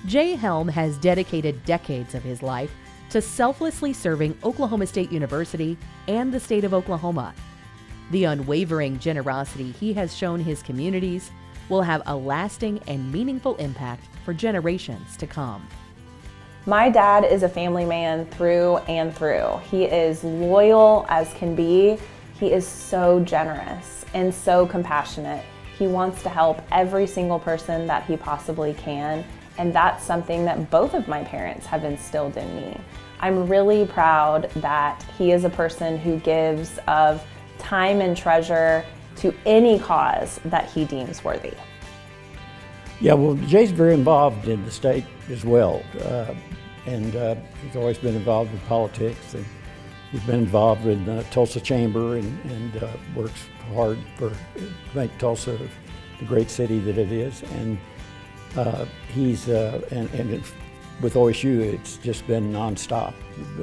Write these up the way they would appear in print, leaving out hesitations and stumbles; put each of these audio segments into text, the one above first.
Jay Helm has dedicated decades of his life to selflessly serving Oklahoma State University and the state of Oklahoma. The unwavering generosity he has shown his communities will have a lasting and meaningful impact for generations to come. My dad is a family man through and through. He is loyal as can be. He is so generous and so compassionate. He wants to help every single person that he possibly can, and that's something that both of my parents have instilled in me. I'm really proud that he is a person who gives of time and treasure to any cause that he deems worthy. Yeah, well, Jay's very involved in the state as well, and he's always been involved with politics, and he's been involved in the Tulsa Chamber and works hard to make Tulsa the great city that it is. And he's with OSU, it's just been nonstop,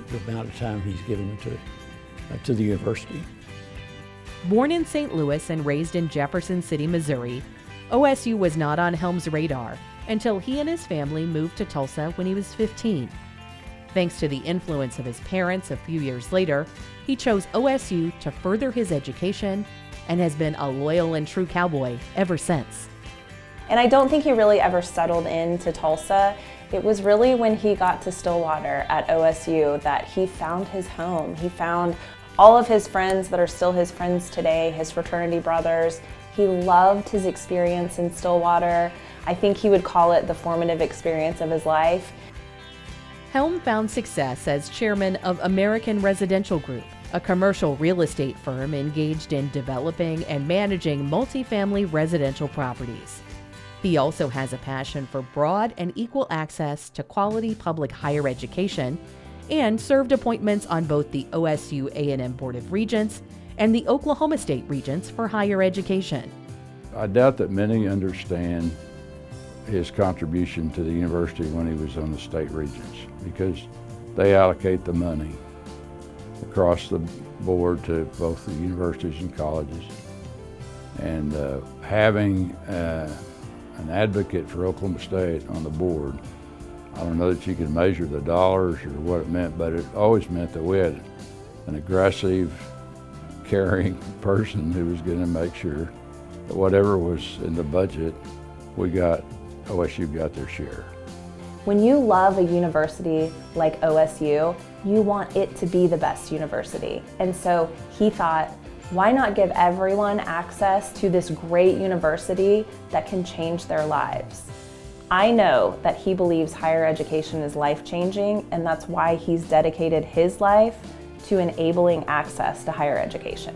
the amount of time he's given to the university. Born in St. Louis and raised in Jefferson City, Missouri, OSU was not on Helm's radar until he and his family moved to Tulsa when he was 15. Thanks to the influence of his parents a few years later, he chose OSU to further his education and has been a loyal and true cowboy ever since. And I don't think he really ever settled into Tulsa. It was really when he got to Stillwater at OSU that he found his home. He found all of his friends that are still his friends today, his fraternity brothers. He loved his experience in Stillwater. I think he would call it the formative experience of his life. Helm found success as chairman of American Residential Group, a commercial real estate firm engaged in developing and managing multifamily residential properties. He also has a passion for broad and equal access to quality public higher education and served appointments on both the OSU A&M Board of Regents and the Oklahoma State Regents for higher education. I doubt that many understand his contribution to the university when he was on the state regents, because they allocate the money across the board to both the universities and colleges. And having an advocate for Oklahoma State on the board, I don't know that you can measure the dollars or what it meant, but it always meant that we had an aggressive, caring person who was going to make sure that whatever was in the budget, OSU got their share. When you love a university like OSU, you want it to be the best university. And so he thought, why not give everyone access to this great university that can change their lives? I know that he believes higher education is life-changing, and that's why he's dedicated his life to enabling access to higher education.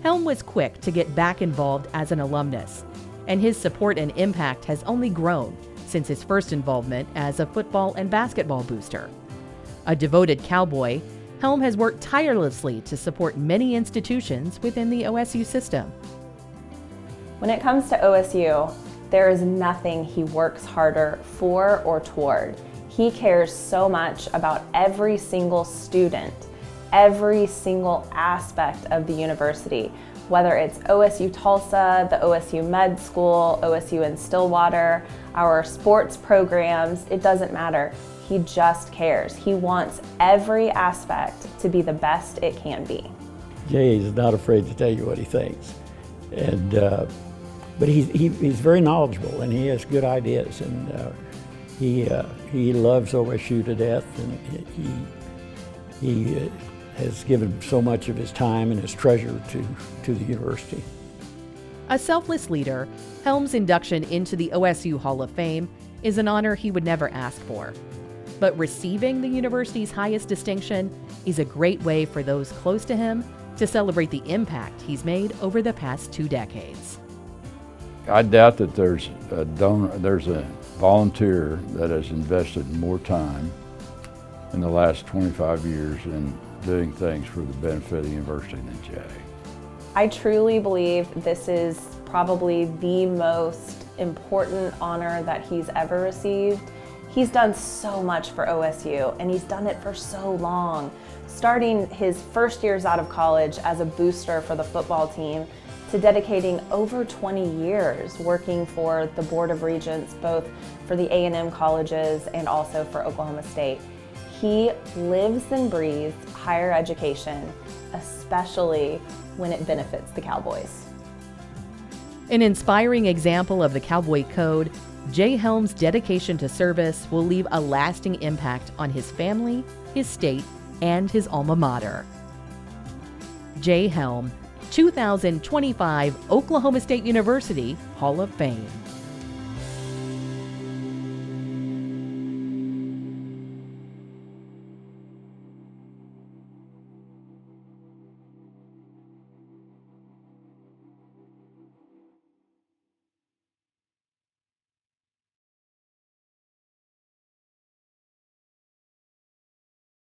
Helm was quick to get back involved as an alumnus, and his support and impact has only grown since his first involvement as a football and basketball booster. A devoted cowboy, Helm has worked tirelessly to support many institutions within the OSU system. When it comes to OSU, there is nothing he works harder for or toward. He cares so much about every single student, every single aspect of the university, whether it's OSU Tulsa, the OSU Med School, OSU in Stillwater, our sports programs, it doesn't matter. He just cares. He wants every aspect to be the best it can be. Jay is not afraid to tell you what he thinks, and but he's very knowledgeable, and he has good ideas, and he loves OSU to death, and he has given so much of his time and his treasure to the university. A selfless leader, Helm's induction into the OSU Hall of Fame is an honor he would never ask for. But receiving the university's highest distinction is a great way for those close to him to celebrate the impact he's made over the past 2 decades. I doubt that there's a volunteer that has invested more time in the last 25 years in doing things for the benefit of the university than Jay. I truly believe this is probably the most important honor that he's ever received. He's done so much for OSU, and he's done it for so long. Starting his first years out of college as a booster for the football team, to dedicating over 20 years working for the Board of Regents, both for the A&M colleges and also for Oklahoma State. He lives and breathes higher education, especially when it benefits the Cowboys. An inspiring example of the Cowboy Code, Jay Helm's dedication to service will leave a lasting impact on his family, his state, and his alma mater. Jay Helm, 2025 Oklahoma State University Hall of Fame.